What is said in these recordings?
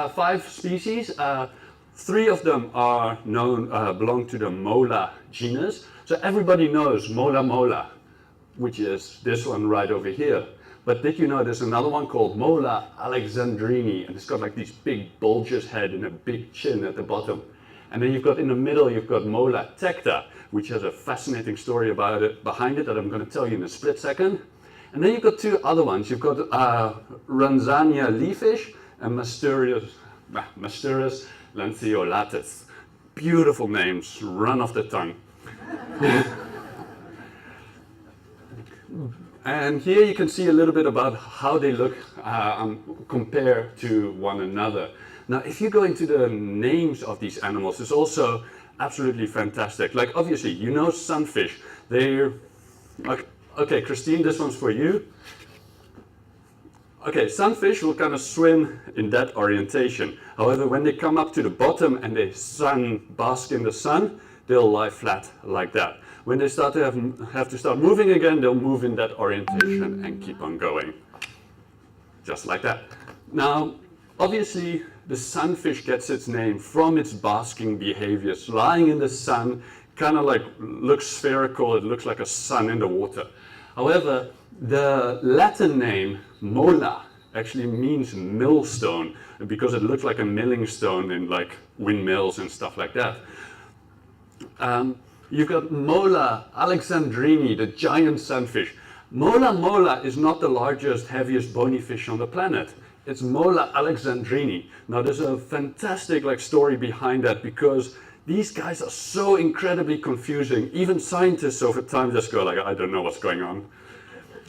5 species. 3 of them are known, belong to the Mola genus. So everybody knows Mola mola, which is this one right over here. But did you know there's another one called Mola alexandrini, and it's got like these big bulbous head and a big chin at the bottom. And then you've got in the middle, you've got Mola tecta, which has a fascinating story about it, behind it, that I'm going to tell you in a split second. And then you've got 2 other ones. You've got Ranzania leafish and Masturus lanceolatus. Beautiful names, run off the tongue. And here you can see a little bit about how they look compared to one another. Now, if you go into the names of these animals, it's also absolutely fantastic. Like, obviously, you know sunfish. They're, okay, Christine, this one's for you. Okay, sunfish will kind of swim in that orientation. However, when they come up to the bottom and they bask in the sun, they'll lie flat like that. When they start to have to start moving again, they'll move in that orientation and keep on going. Just like that. Now, obviously, the sunfish gets its name from its basking behaviors. Lying in the sun, kind of like looks spherical, it looks like a sun in the water. However, the Latin name, mola, actually means millstone, because it looks like a milling stone in like windmills and stuff like that. You've got Mola alexandrini, the giant sunfish. Mola mola is not the largest, heaviest bony fish on the planet. It's Mola alexandrini. Now there's a fantastic story behind that, because these guys are so incredibly confusing. Even scientists over time just go like, I don't know what's going on.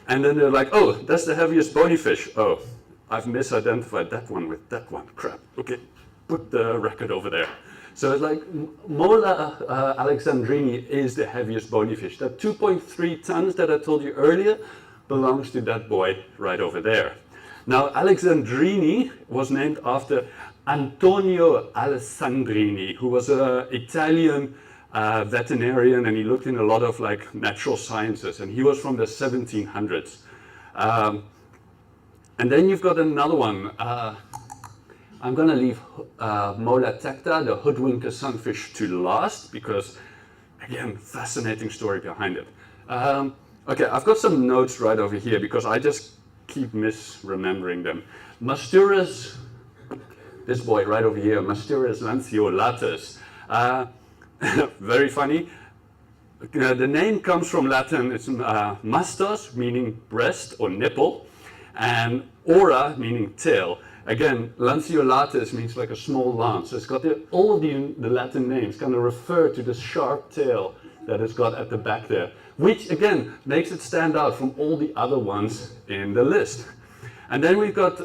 And then they're like, oh, that's the heaviest bony fish. Oh, I've misidentified that one with that one. Crap. Okay, put the record over there. So it's like Mola alexandrini is the heaviest bony fish. That 2.3 tons that I told you earlier belongs to that boy right over there. Now, Alexandrini was named after Antonio Alessandrini, who was an Italian veterinarian, and he looked in a lot of natural sciences, and he was from the 1700s. And then you've got another one. I'm going to leave Mola tecta, the hoodwinker sunfish, to last, because, again, fascinating story behind it. Okay, I've got some notes right over here, because I just keep misremembering them. Masturus, this boy right over here, Masturus lanceolatus. Very funny. The name comes from Latin. It's mastos, meaning breast or nipple, and ora, meaning tail. Again, lanceolatus means like a small lance. So it's got all of the Latin names kind of refer to the sharp tail that it's got at the back there, which again makes it stand out from all the other ones in the list. And then we've got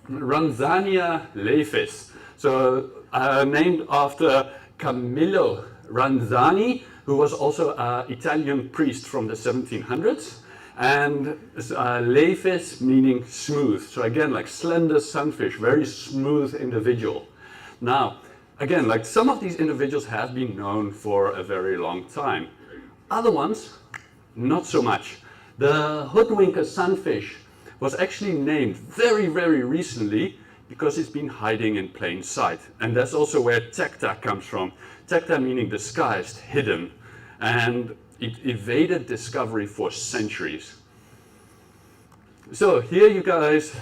Ranzania leafish, so named after Camillo Ranzani, who was also an Italian priest from the 1700s. And leafish meaning smooth. So again, like slender sunfish, very smooth individual. Now, again, some of these individuals have been known for a very long time. Other ones, not so much. The hoodwinker sunfish was actually named very, very recently because it's been hiding in plain sight. And that's also where tecta comes from. Tecta meaning disguised, hidden. And it evaded discovery for centuries. So here you guys,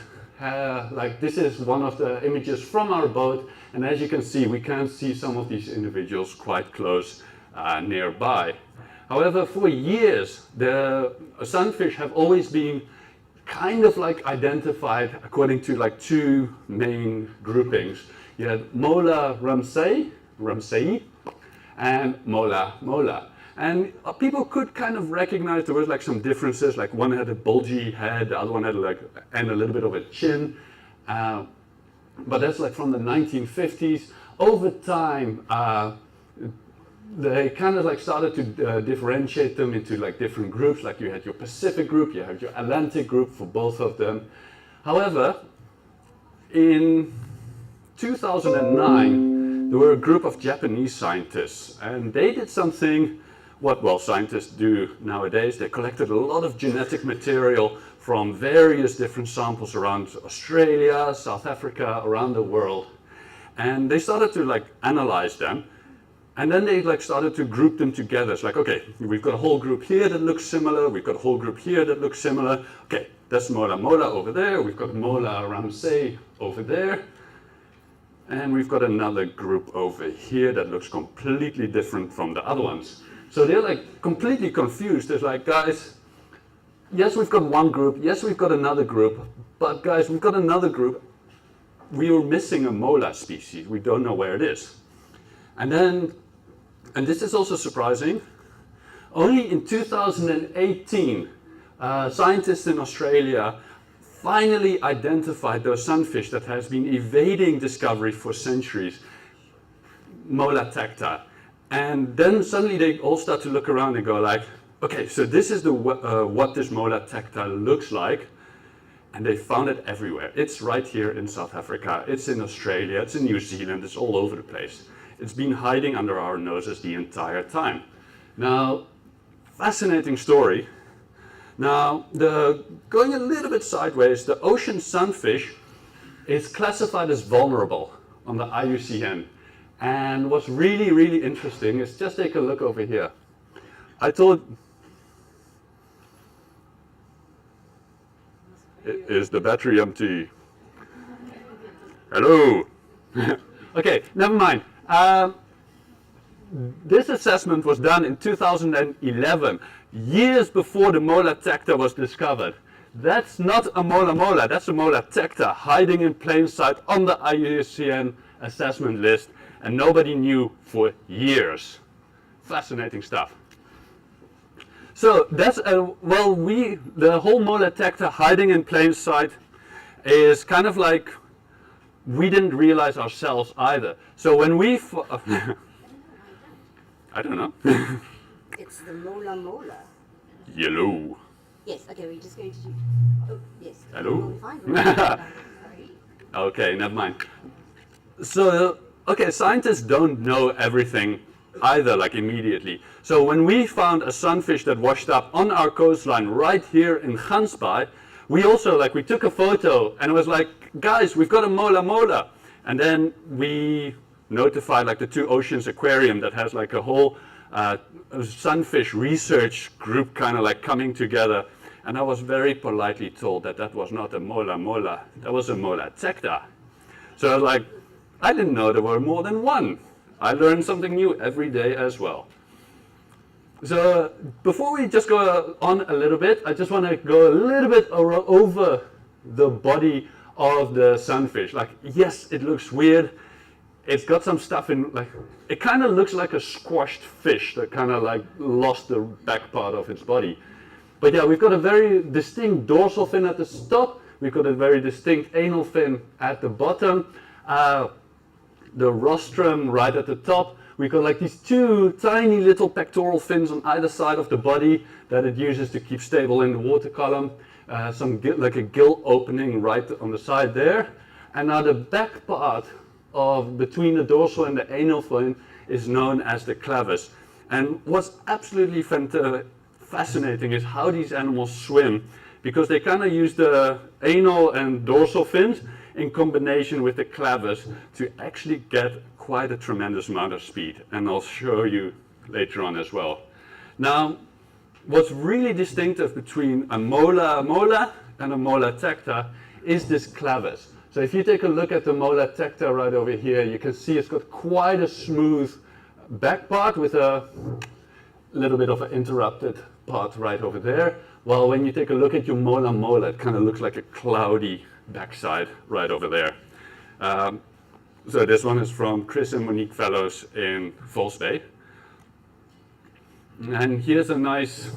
this is one of the images from our boat, and as you can see, we can see some of these individuals quite close nearby. However, for years, the sunfish have always been kind of identified according to 2 main groupings. You had Mola ramsei, and Mola mola. And people could kind of recognize there was some differences, one had a bulgy head, the other one had and a little bit of a chin. But that's from the 1950s. Over time, they kind of started to differentiate them into different groups. You had your Pacific group, you had your Atlantic group for both of them. However, in 2009, there were a group of Japanese scientists, and they did something what, well, scientists do nowadays, they collected a lot of genetic material from various different samples around Australia, South Africa, around the world. And they started to like analyze them. And then they like started to group them together. It's like, okay, we've got a whole group here that looks similar. We've got a whole group here that looks similar. Okay, that's mola mola over there. We've got mola ramsay over there. And we've got another group over here that looks completely different from the other ones. So they're like completely confused. It's like, guys, yes, we've got one group. Yes, we've got another group. But guys, we've got another group. We are missing a mola species. We don't know where it is. And then, and this is also surprising, only in 2018, scientists in Australia finally identified those sunfish that has been evading discovery for centuries, mola tecta. And then suddenly they all start to look around and go like, okay, so this is the what this mola tecta looks like. And they found it everywhere. It's right here in South Africa, it's in Australia, it's in New Zealand, it's all over the place. It's been hiding under our noses the entire time. Now, fascinating story. Now, going a little bit sideways, the ocean sunfish is classified as vulnerable on the IUCN. And what's really, really interesting is just take a look over here. Is the battery empty? Hello? Okay, never mind. This assessment was done in 2011, years before the mola tecta was discovered. That's not a mola mola, that's a mola tecta hiding in plain sight on the IUCN assessment list, and nobody knew for years. Fascinating stuff. So that's, well, the whole mola tecta hiding in plain sight is kind of like, we didn't realize ourselves either. So when we, I don't know. It's the mola mola. Yellow. Yes, okay, we're just going to do, oh, yes. Hello? We'll find sorry. Okay, never mind. So, okay, scientists don't know everything either, like immediately. So when we found a sunfish that washed up on our coastline right here in Gansbaai, we also, like, we took a photo and it was like, guys, we've got a mola mola. And then we notified like the Two Oceans Aquarium that has like a whole sunfish research group kind of like coming together. And I was very politely told that that was not a mola mola, that was a mola tecta. So I was like, I didn't know there were more than one. I learn something new every day as well. So before we just go on a little bit, I just want to go a little bit over the body of the sunfish. Like, yes, it looks weird. It's got some stuff in, like, it kind of looks like a squashed fish that kind of like lost the back part of its body. But yeah, we've got a very distinct dorsal fin at the top. We've got a very distinct anal fin at the bottom. The rostrum right at the top. We've got like these two tiny little pectoral fins on either side of the body that it uses to keep stable in the water column. Like a gill opening right on the side there. And now the back part of between the dorsal and the anal fin is known as the clavus. And what's absolutely fascinating is how these animals swim, because they kind of use the anal and dorsal fins in combination with the clavus to actually get quite a tremendous amount of speed, and I'll show you later on as well. Now, what's really distinctive between a mola mola and a mola tecta is this clavus. So if you take a look at the mola tecta right over here, you can see it's got quite a smooth back part with a little bit of an interrupted part right over there. While when you take a look at your mola mola, it kind of looks like a cloudy backside right over there. So this one is from Chris and Monique Fellows in False Bay. And here's a nice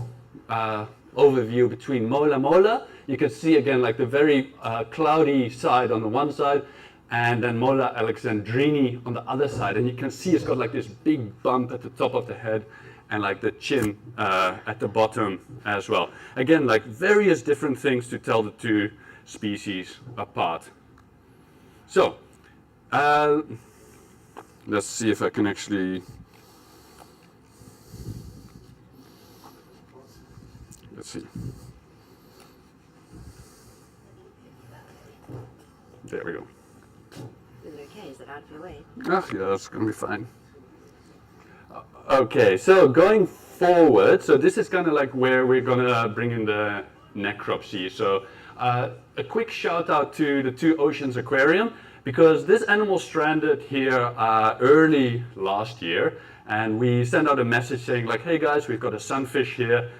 overview between mola mola. You can see again like the very cloudy side on the one side, and then mola alexandrini on the other side. And you can see it's got like this big bump at the top of the head and like the chin at the bottom as well. Again, like various different things to tell the two species apart. So, let's see if I can actually let's see. There we go. Is it okay? Is it out of your way? Ah, yeah, that's going to be fine. Okay, so going forward, so this is kind of like where we're going to bring in the necropsy. So a quick shout out to the Two Oceans Aquarium, because this animal stranded here early last year, and we sent out a message saying like, hey guys, we've got a sunfish here.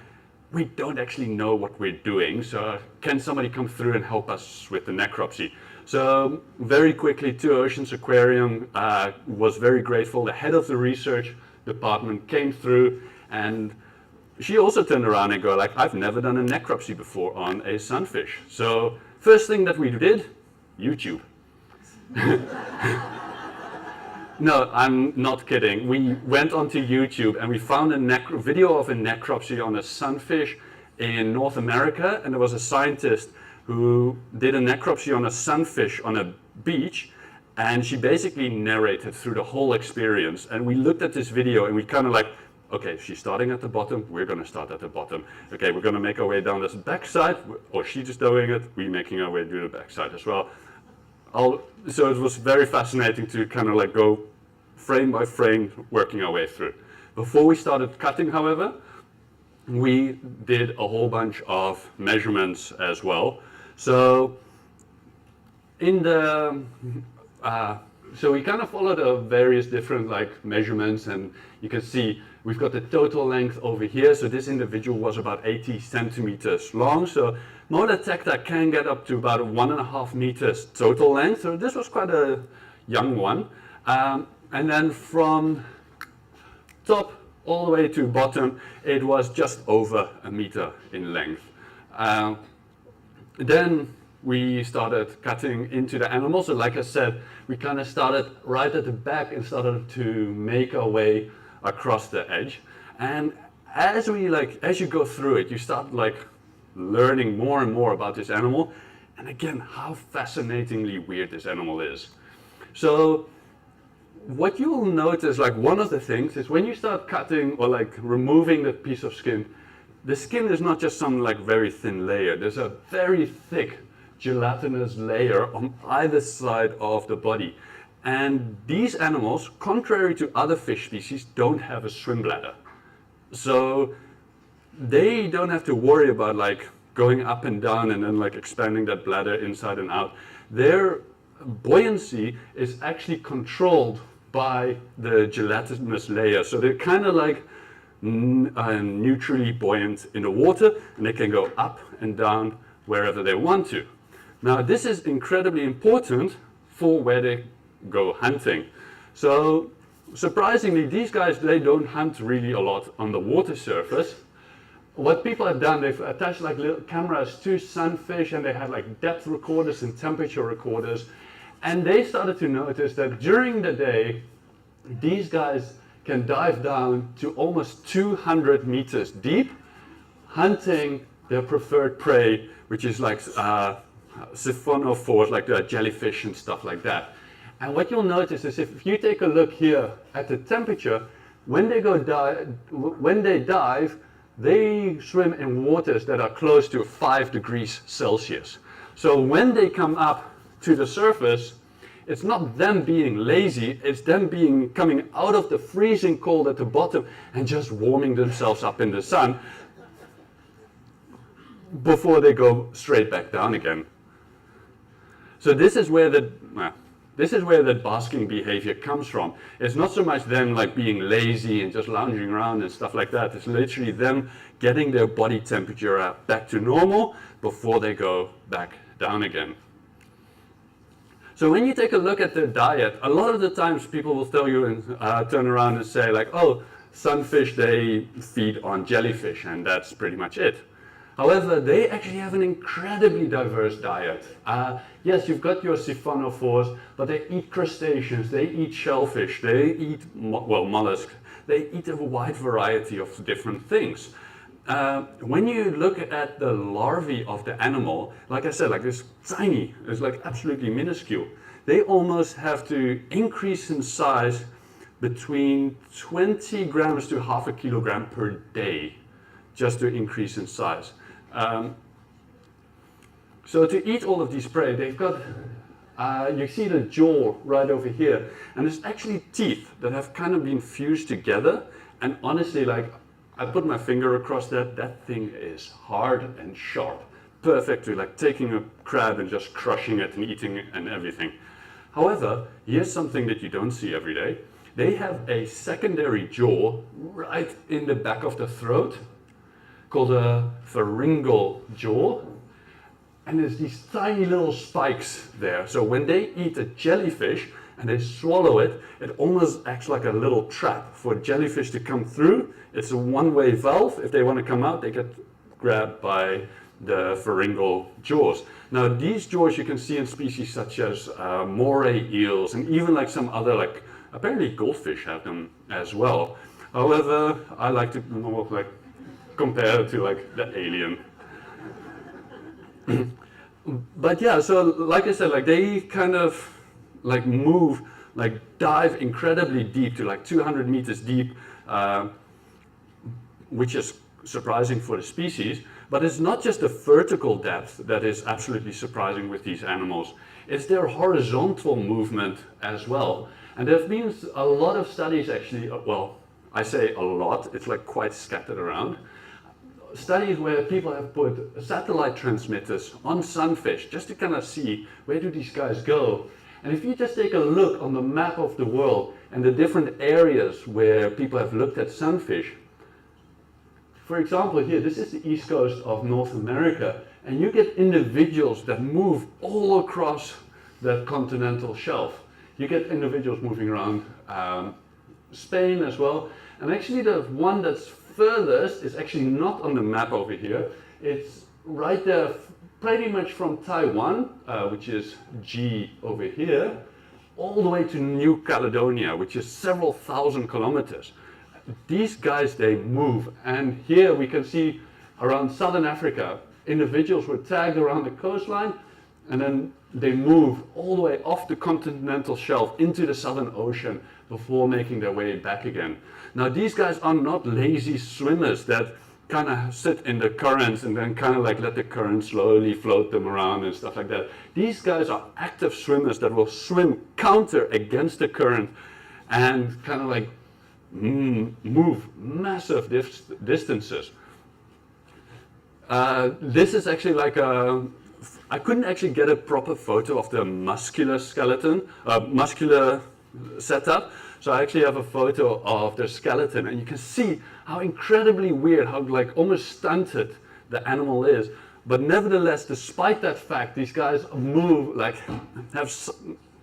We don't actually know what we're doing, so can somebody come through and help us with the necropsy? So very quickly, Two Oceans Aquarium was very grateful. The head of the research department came through, and she also turned around and go like, I've never done a necropsy before on a sunfish. So first thing that we did, YouTube. No, I'm not kidding. We went onto YouTube and we found a video of a necropsy on a sunfish in North America, and there was a scientist who did a necropsy on a sunfish on a beach, and she basically narrated through the whole experience. And we looked at this video and we kind of like, okay, she's starting at the bottom, we're going to start at the bottom. Okay, we're going to make our way down this backside, or she's just doing it, we're making our way through the backside as well. So it was very fascinating to kind of like go frame by frame, working our way through. Before we started cutting, however, we did a whole bunch of measurements as well. So in the so we kind of followed various different like measurements, and you can see we've got the total length over here. So this individual was about 80 centimeters long. So Mola tecta can get up to about 1.5 meters total length. So this was quite a young one. And then from top all the way to bottom, it was just over 1 meter in length. Then we started cutting into the animal. So like I said, we kind of started right at the back and started to make our way across the edge. And as you go through it, you start like learning more and more about this animal. And again, how fascinatingly weird this animal is. So what you will notice, like one of the things is when you start cutting or like removing the piece of skin, the skin is not just some like very thin layer. There's a very thick gelatinous layer on either side of the body. And these animals, contrary to other fish species, don't have a swim bladder. So they don't have to worry about like going up and down and then like expanding that bladder inside and out. Their buoyancy is actually controlled by the gelatinous layer. So they're kind of like neutrally buoyant in the water, and they can go up and down wherever they want to. Now this is incredibly important for where they go hunting. So surprisingly, these guys, they don't hunt really a lot on the water surface. What people have done, they've attached like little cameras to sunfish, and they had like depth recorders and temperature recorders. And they started to notice that during the day, these guys can dive down to almost 200 meters deep, hunting their preferred prey, which is like siphonophores, like the jellyfish and stuff like that. And what you'll notice is if you take a look here at the temperature, when they dive, they swim in waters that are close to 5 degrees Celsius. So when they come up to the surface, it's not them being lazy, it's them coming out of the freezing cold at the bottom and just warming themselves up in the sun before they go straight back down again. So this is where the basking behavior comes from. It's not so much them like being lazy and just lounging around and stuff like that. It's literally them getting their body temperature back to normal before they go back down again. So when you take a look at their diet, a lot of the times people will tell you and turn around and say like, oh, sunfish, they feed on jellyfish, and that's pretty much it. However, they actually have an incredibly diverse diet. Yes, you've got your siphonophores, but they eat crustaceans, they eat shellfish, they eat, mollusks. They eat a wide variety of different things. When you look at the larvae of the animal, like I said, like it's tiny, it's like absolutely minuscule. They almost have to increase in size between 20 grams to half a kilogram per day just to increase in size. So to eat all of these prey, they've got, you see the jaw right over here, and there's actually teeth that have kind of been fused together, and honestly, like, I put my finger across that, that thing is hard and sharp. Perfect to like taking a crab and just crushing it and eating it and everything. However, here's something that you don't see every day. They have a secondary jaw right in the back of the throat called a pharyngeal jaw. And there's these tiny little spikes there. So when they eat a jellyfish and they swallow it, it almost acts like a little trap for jellyfish to come through. It's a one-way valve. If they want to come out, they get grabbed by the pharyngeal jaws. Now these jaws you can see in species such as moray eels and even like some other, like apparently goldfish have them as well. However, I like to more like compare it to like the alien. But yeah, so like I said, like they kind of like move, like dive incredibly deep to like 200 meters deep, which is surprising for the species. But it's not just the vertical depth that is absolutely surprising with these animals. It's their horizontal movement as well. And there have been a lot of studies actually, well, I say a lot, it's like quite scattered around. Studies where people have put satellite transmitters on sunfish just to kind of see where do these guys go. And if you just take a look on the map of the world and the different areas where people have looked at sunfish, for example here, this is the east coast of North America, and you get individuals that move all across the continental shelf. You get individuals moving around Spain as well, and actually the one that's furthest is actually not on the map over here. It's right there, pretty much from Taiwan, which is G over here, all the way to New Caledonia, which is several thousand kilometers. These guys, they move, and here we can see around southern Africa, individuals were tagged around the coastline, and then they move all the way off the continental shelf into the Southern Ocean before making their way back again. Now these guys are not lazy swimmers that kind of sit in the currents and then kind of like let the current slowly float them around and stuff like that. These guys are active swimmers that will swim counter against the current and kind of like move massive distances. This is actually like a, I couldn't actually get a proper photo of the muscular skeleton, muscular setup. So I actually have a photo of their skeleton, and you can see how incredibly weird, how like almost stunted the animal is. But nevertheless, despite that fact, these guys move, like have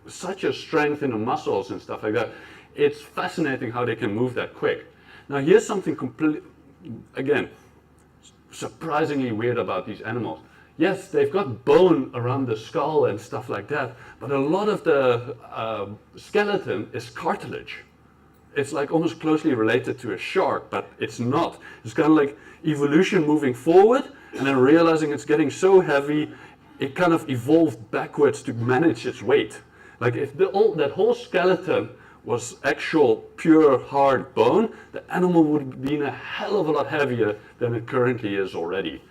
such a strength in the muscles and stuff like that. It's fascinating how they can move that quick. Now here's something completely, again, surprisingly weird about these animals. Yes, they've got bone around the skull and stuff like that, but a lot of the skeleton is cartilage. It's like almost closely related to a shark, but it's not. It's kind of like evolution moving forward and then realizing it's getting so heavy, it kind of evolved backwards to manage its weight. Like if that whole skeleton was actual pure hard bone, the animal would have been a hell of a lot heavier than it currently is already.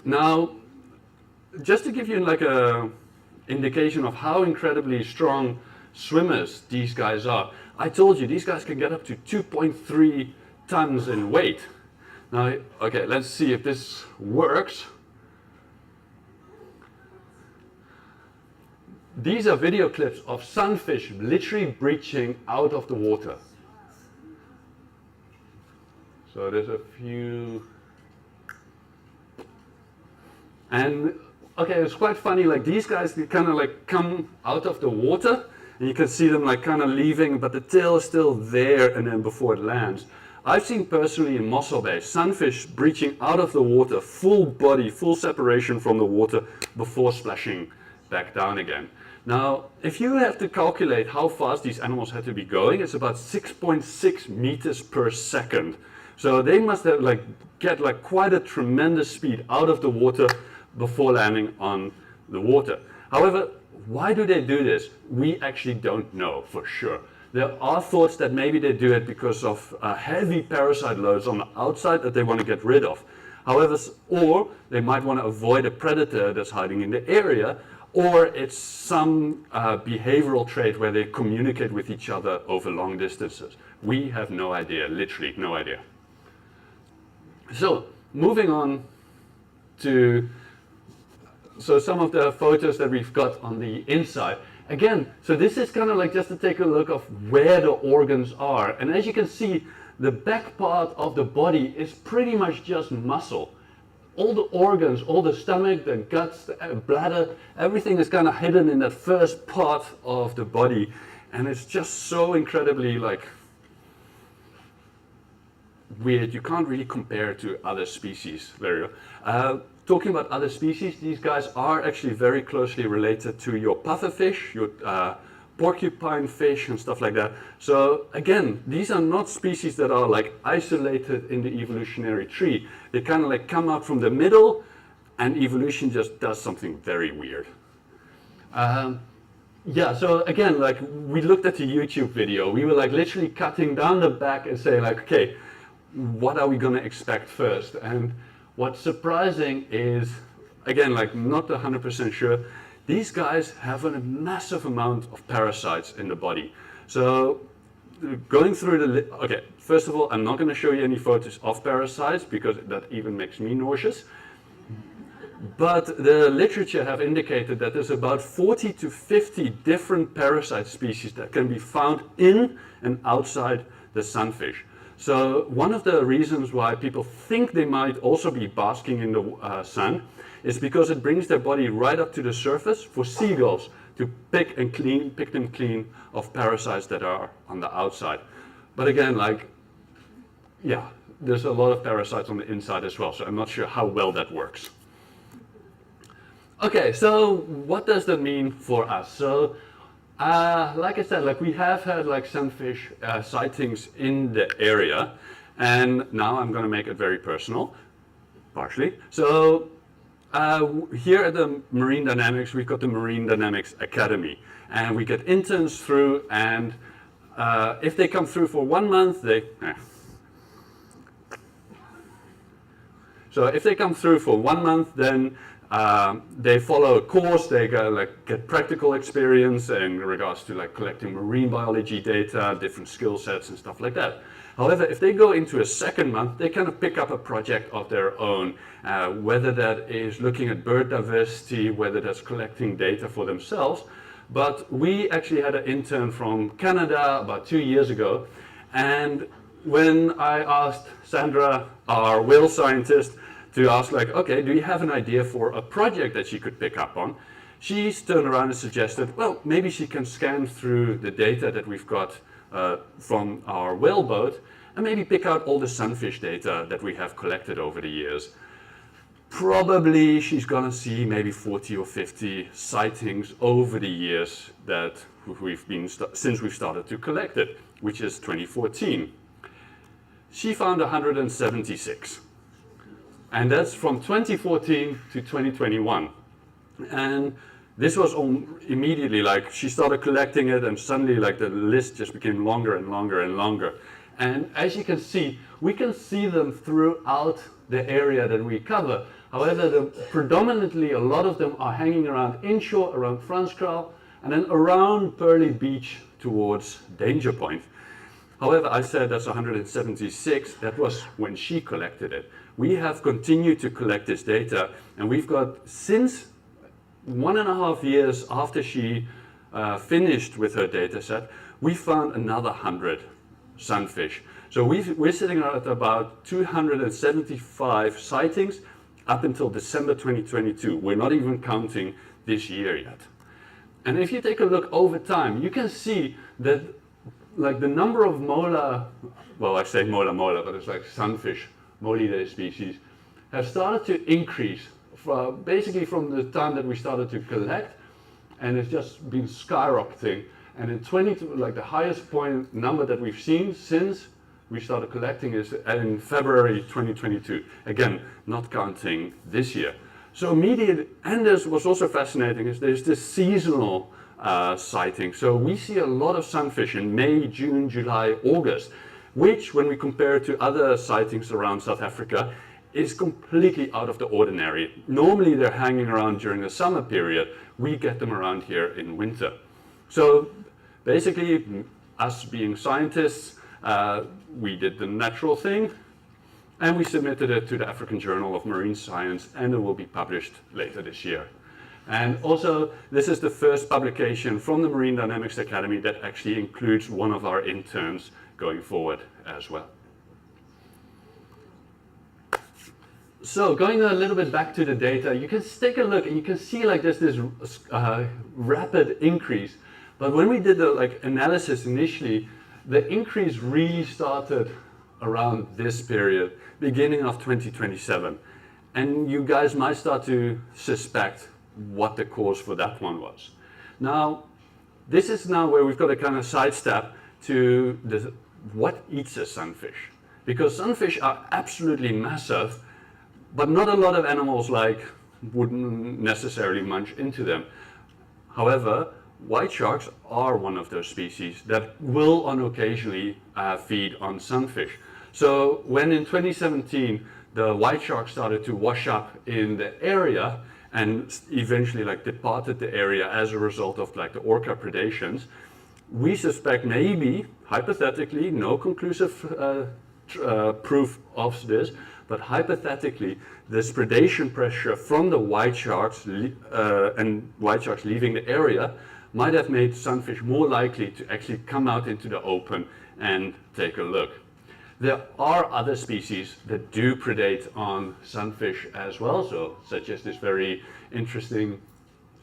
Now, just to give you like a indication of how incredibly strong swimmers these guys are, I told you these guys can get up to 2.3 tons in weight. Now, okay, let's see if this works. These are video clips of sunfish literally breaching out of the water. So there's a few. And okay, it's quite funny, like these guys, they kind of like come out of the water and you can see them like kind of leaving, but the tail is still there and then before it lands. I've seen personally in Mossel Bay, sunfish breaching out of the water, full body, full separation from the water before splashing back down again. Now, if you have to calculate how fast these animals had to be going, it's about 6.6 meters per second. So they must have like get like quite a tremendous speed out of the water before landing on the water. However, why do they do this? We actually don't know for sure. There are thoughts that maybe they do it because of heavy parasite loads on the outside that they want to get rid of. However, or they might want to avoid a predator that's hiding in the area, or it's some behavioral trait where they communicate with each other over long distances. We have no idea, literally no idea. So, moving on to some of the photos that we've got on the inside. Again, so this is kind of like just to take a look of where the organs are. And as you can see, the back part of the body is pretty much just muscle. All the organs, all the stomach, the guts, the bladder, everything is kind of hidden in that first part of the body. And it's just so incredibly like weird. You can't really compare to other species very well. Talking about other species, these guys are actually very closely related to your pufferfish, your porcupine fish and stuff like that. So again, these are not species that are like isolated in the evolutionary tree. They kind of like come out from the middle and evolution just does something very weird. Yeah, so again, like we looked at the YouTube video, we were like literally cutting down the back and saying like, okay, what are we gonna expect first? And what's surprising is, again, like not 100% sure, these guys have a massive amount of parasites in the body. So going through the, okay, first of all, I'm not gonna show you any photos of parasites because that even makes me nauseous. But the literature have indicated that there's about 40 to 50 different parasite species that can be found in and outside the sunfish. So one of the reasons why people think they might also be basking in the sun is because it brings their body right up to the surface for seagulls to pick them clean of parasites that are on the outside. But again, like, yeah, there's a lot of parasites on the inside as well, so I'm not sure how well that works. Okay, so what does that mean for us? So, like I said, like we have had like sunfish sightings in the area, and now I'm going to make it very personal, partially. So here at the Marine Dynamics, we've got the Marine Dynamics Academy, and we get interns through, and if they come through for 1 month, So if they come through for 1 month, then they follow a course, they get practical experience in regards to like collecting marine biology data, different skill sets and stuff like that. However, if they go into a second month, they kind of pick up a project of their own, whether that is looking at bird diversity, whether that's collecting data for themselves. But we actually had an intern from Canada about 2 years ago, and when I asked Sandra, our whale scientist, to ask like, okay, do you have an idea for a project that she could pick up on? She turned around and suggested, well, maybe she can scan through the data that we've got from our whale boat and maybe pick out all the sunfish data that we have collected over the years. Probably she's gonna see maybe 40 or 50 sightings over the years that we've been, since we've started to collect it, which is 2014. She found 176. And that's from 2014 to 2021. And this was immediately like, she started collecting it and suddenly like the list just became longer and longer and longer. And as you can see, we can see them throughout the area that we cover. However, predominantly a lot of them are hanging around inshore, around Franskraal, and then around Pearly Beach towards Danger Point. However, I said that's 176, that was when she collected it. We have continued to collect this data, and we've got, since 1.5 years after she finished with her data set, we found another 100 sunfish. So we're sitting at about 275 sightings up until December 2022. We're not even counting this year yet. And if you take a look over time, you can see that like the number of mola, well, I say mola, but it's like sunfish, Molidae species, have started to increase basically from the time that we started to collect, and it's just been skyrocketing. And in like the highest point number that we've seen since we started collecting is in February 2022. Again, not counting this year. So immediate, and this was also fascinating, is there's this seasonal sighting. So we see a lot of sunfish in May, June, July, August, which when we compare to other sightings around South Africa is completely out of the ordinary. Normally they're hanging around during the summer period. We get them around here in winter. So basically, us being scientists, we did the natural thing and we submitted it to the African Journal of Marine Science, and it will be published later this year. And also, this is the first publication from the Marine Dynamics Academy that actually includes one of our interns going forward as well. So going a little bit back to the data, you can take a look and you can see like there's this rapid increase. But when we did the analysis initially, the increase really started around this period, beginning of 2027. And you guys might start to suspect what the cause for that one was. Now, this is now where we've got to kind of sidestep to what eats a sunfish. Because sunfish are absolutely massive, but not a lot of animals wouldn't necessarily munch into them. However, white sharks are one of those species that will occasionally feed on sunfish. So when in 2017 the white shark started to wash up in the area and eventually departed the area as a result of the orca predations, we suspect maybe, hypothetically, no conclusive proof of this, but hypothetically, this predation pressure from the white sharks and white sharks leaving the area might have made sunfish more likely to actually come out into the open and take a look. There are other species that do predate on sunfish as well, so such as this very interesting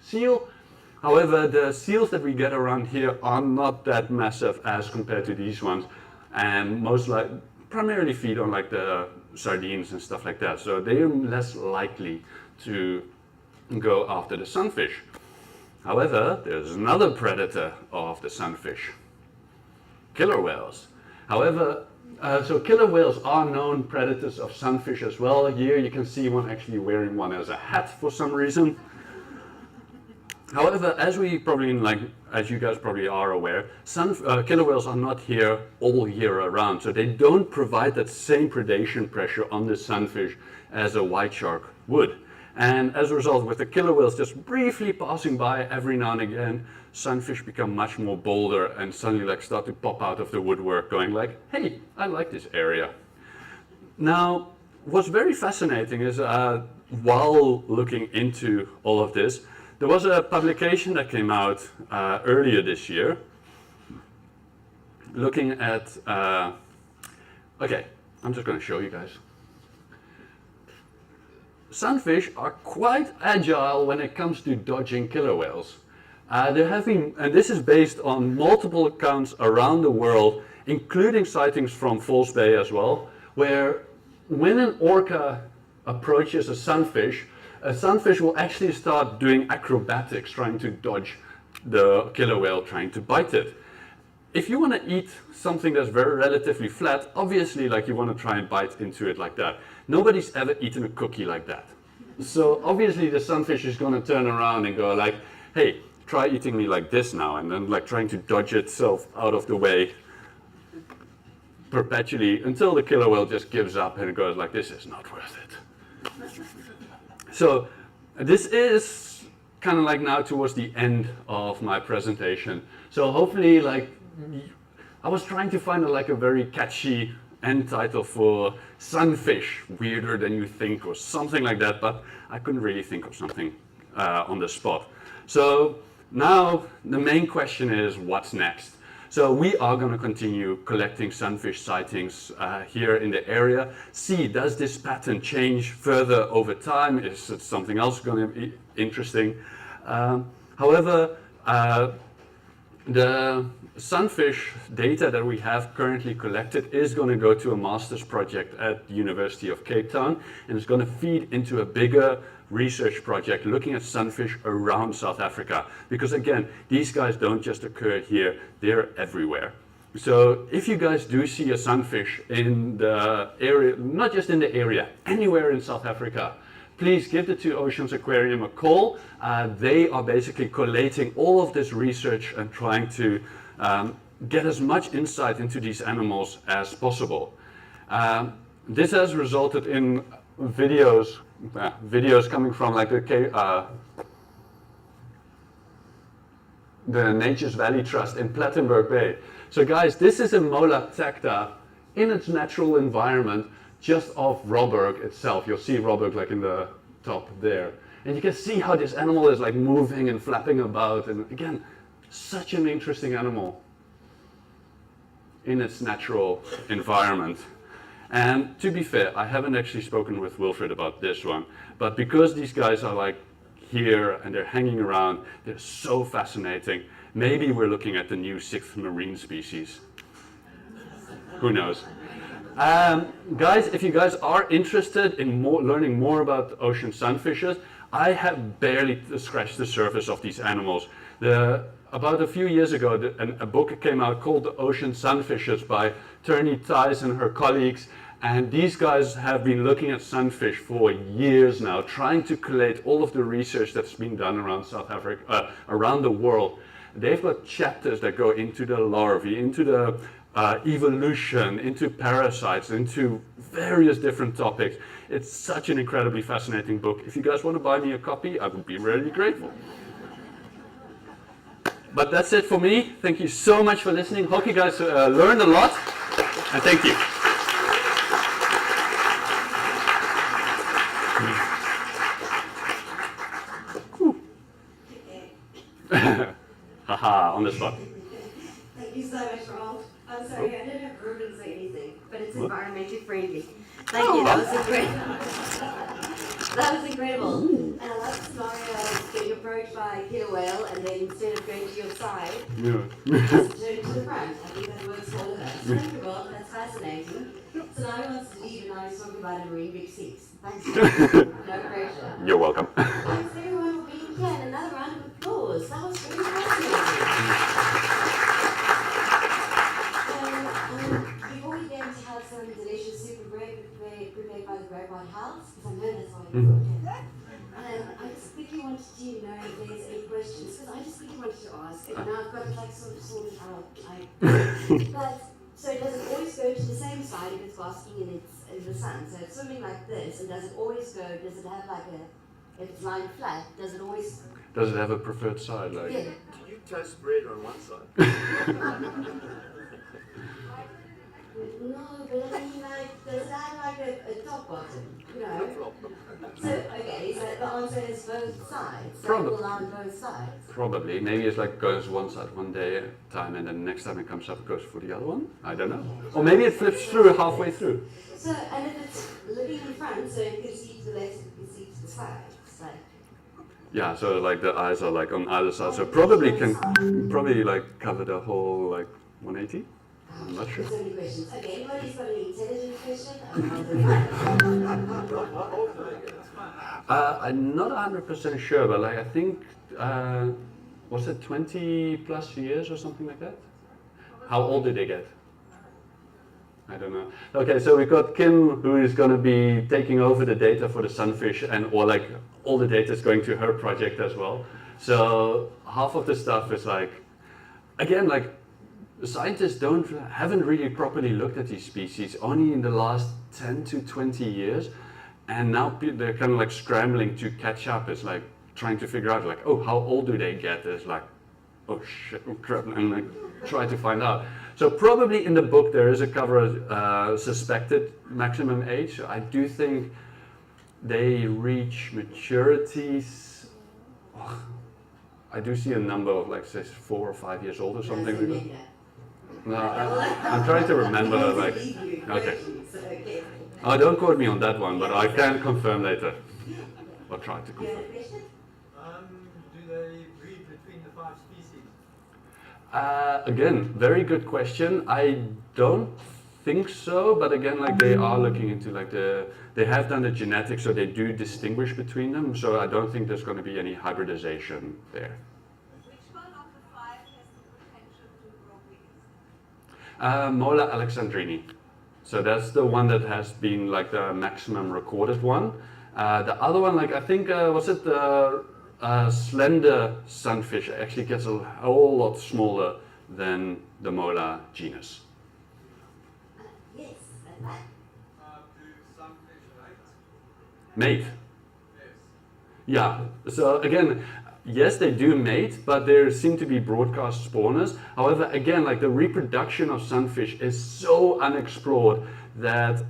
seal. However, the seals that we get around here are not that massive as compared to these ones, and primarily feed on the sardines and stuff like that. So they are less likely to go after the sunfish. However, there's another predator of the sunfish, killer whales. However, so killer whales are known predators of sunfish as well. Here you can see one actually wearing one as a hat for some reason. However, as you guys probably are aware, killer whales are not here all year around, so they don't provide that same predation pressure on the sunfish as a white shark would. And as a result, with the killer whales just briefly passing by every now and again, sunfish become much more bolder and suddenly start to pop out of the woodwork going hey, I like this area. Now, what's very fascinating is while looking into all of this, there was a publication that came out earlier this year looking at, okay, I'm just going to show you guys. Sunfish are quite agile when it comes to dodging killer whales. There have been, and this is based on multiple accounts around the world, including sightings from False Bay as well, where when an orca approaches a sunfish will actually start doing acrobatics trying to dodge the killer whale trying to bite it. If you want to eat something that's very relatively flat, obviously you want to try and bite into it like that. Nobody's ever eaten a cookie like that. So obviously the sunfish is going to turn around and go hey, try eating me like this now, and then trying to dodge itself out of the way perpetually until the killer whale just gives up and it goes this is not worth it. So this is kind of now towards the end of my presentation. So hopefully I was trying to find a very catchy end title for Sunfish, weirder than you think, or something like that, but I couldn't really think of something on the spot. So now the main question is, what's next? So we are going to continue collecting sunfish sightings here in the area. See, does this pattern change further over time? Is it something else going to be interesting? However, the sunfish data that we have currently collected is going to go to a master's project at the University of Cape Town, and it's going to feed into a bigger research project looking at sunfish around South Africa. Because again, these guys don't just occur here, they're everywhere. So if you guys do see a sunfish in the area, not just in the area, anywhere in South Africa, please give the Two Oceans Aquarium a call. They are basically collating all of this research and trying to get as much insight into these animals as possible. This has resulted in videos coming from like the Nature's Valley Trust in Plettenberg Bay. So guys, this is a Mola tecta in its natural environment just off Robberg itself. You'll see Robberg like in the top there. And you can see how this animal is like moving and flapping about. And again, such an interesting animal in its natural environment. And to be fair, I haven't actually spoken with Wilfred about this one, but because these guys are like here and they're hanging around, they're so fascinating. Maybe we're looking at the new 6th marine species. Who knows? Guys, if you guys are interested in learning more about ocean sunfishes, I have barely scratched the surface of these animals. About a few years ago, a book came out called The Ocean Sunfishes by Turney Tice and her colleagues. And these guys have been looking at sunfish for years now, trying to collate all of the research that's been done around South Africa, around the world. They've got chapters that go into the larvae, into the evolution, into parasites, into various different topics. It's such an incredibly fascinating book. If you guys want to buy me a copy, I would be really grateful. But that's it for me. Thank you so much for listening. Hope you guys learned a lot, and thank you. Haha, on the spot. Thank you so much, Rolf. I'm sorry, I didn't have Ruben say anything, but it's environmentally friendly. Thank you, that was incredible. That was incredible. And I love the scenario of getting approached by a killer whale and then instead of going to your side, just turn to the front. I think that works for all of us. Thank you, Rolf. That's fascinating. So now he wants to leave and now he's talking about a marine big six. Thanks, Rolf. No pressure. You're welcome. Thanks everyone for being here and another round of applause. That was really fascinating. Before we get to have some delicious super bread prepared by the Robot House, because I know that's what you do. I just quickly wanted to know if there's any questions, because I just quickly wanted to ask, and now I've got it like sorted out. But so does it always go to the same side if it's basking in the sun? So it's swimming like this, and does it always go? Does it have like if it's lying flat? Does it always? Does it have a preferred side? Like? Yeah. Do you toast bread on one side? No, but I mean, like, does it have like a top bottom? You know? So, okay, so the answer is both sides. So it will lie on both sides. Probably. Maybe it's like goes one side one day at a time and then the next time it comes up it goes for the other one. I don't know. Or maybe it flips through halfway through. So, and if it's living in front, so it can see to the left, it can see to the side. It's like, Yeah, so like the eyes are like on either side. So probably like cover the whole like 180. I'm not sure. so many questions. Okay, anybody's got an intelligent question? I'm not 100% sure, but like I think, was it 20 plus years or something like that? How old did they get? I don't know. Okay, so we've got Kim, who is going to be taking over the data for the Sunfish, and or like all the data is going to her project as well. So half of the stuff is like, again, like scientists haven't really properly looked at these species only in the last 10 to 20 years, and now they're kind of like scrambling to catch up. It's like trying to figure out like, oh, how old do they get? It's like, oh shit, oh crap, and like try to find out. So probably in the book there is a cover of suspected maximum age. So I do think they reach maturity. I do see a number of like say 4 or 5 years old or something like that. No, I'm trying to remember like, okay. Oh, don't quote me on that one, but I can confirm later. Or try to confirm. Do they breed between the 5 species? Again, very good question. I don't think so, but again, like they are looking into like they have done the genetics, so they do distinguish between them. So I don't think there's going to be any hybridization there. Which one of the 5 has the potential to grow biggest? Mola alexandrini. So that's the one that has been like the maximum recorded one. The other one, like I think, was it the slender sunfish? Actually gets a whole lot smaller than the mola genus. Yes, and that. Do sunfish mate? Mate. Yes. Yeah, so again, yes, they do mate, but there seem to be broadcast spawners. However, again, like the reproduction of sunfish is so unexplored that,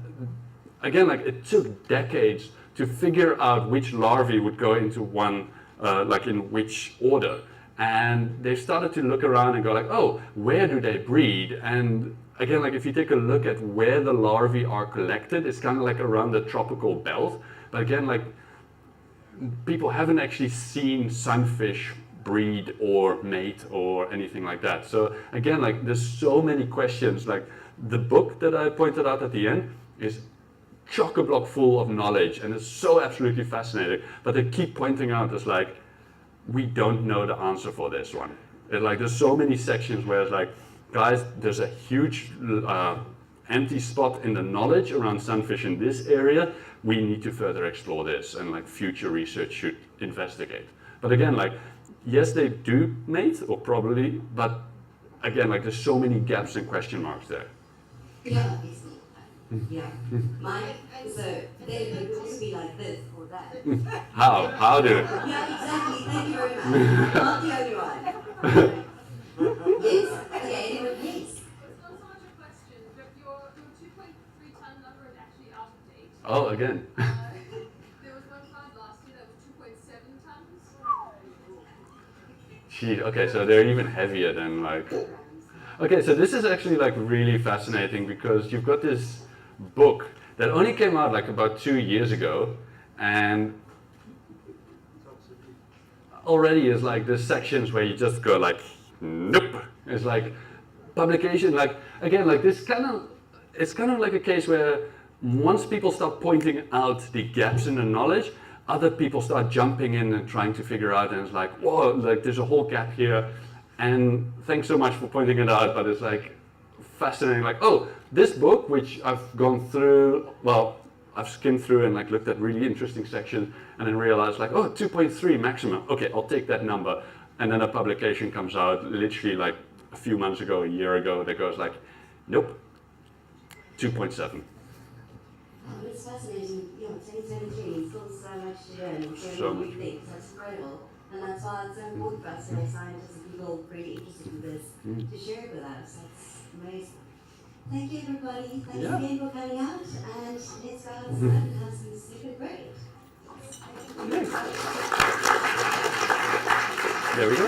again, like it took decades to figure out which larvae would go into one, like in which order. And they started to look around and go like, oh, where do they breed? And again, like if you take a look at where the larvae are collected, it's kind of like around the tropical belt. But again, like people haven't actually seen sunfish breed or mate or anything like that. So again, like there's so many questions. Like the book that I pointed out at the end is chock-a-block full of knowledge and it's so absolutely fascinating. But they keep pointing out as like, we don't know the answer for this one. It's like there's so many sections where it's like, guys, there's a huge empty spot in the knowledge around sunfish in this area. We need to further explore this, and like future research should investigate. But again, like yes, they do mate, or probably, but again, like there's so many gaps and question marks there. Yeah, obviously. Yeah. Mine, so they would also be like this or that. How do? Yeah, exactly. Thank you very much. Not the only one. Yes. Okay, anyone, please. It's not so much a question, but your 2.3 ton number is actually out of date. Oh, again. There was one found last year that was 2.7 tons. Gee, okay, so they're even heavier than like. Okay, so this is actually like really fascinating because you've got this book that only came out like about 2 years ago, and already is like there's sections where you just go like, nope. It's like publication, like again, like this kind of, it's kind of like a case where once people start pointing out the gaps in the knowledge, other people start jumping in and trying to figure out, and it's like, whoa, like there's a whole gap here. And thanks so much for pointing it out, but it's like fascinating, like, oh, this book, which I've gone through, well, I've skimmed through and like looked at really interesting sections and then realized like, oh, 2.3 maximum, okay, I'll take that number. And then a publication comes out literally like a few months ago, a year ago, that goes like, nope, 2.7. Oh, it's fascinating. You know, 2017, still so much to learn and so many new things. That's incredible. And that's why it's so important for us to know scientists and people really interested in this to share it with us. That's amazing. Thank you, everybody. Thanks again for coming out. And let's go outside and have some secret break. There we go.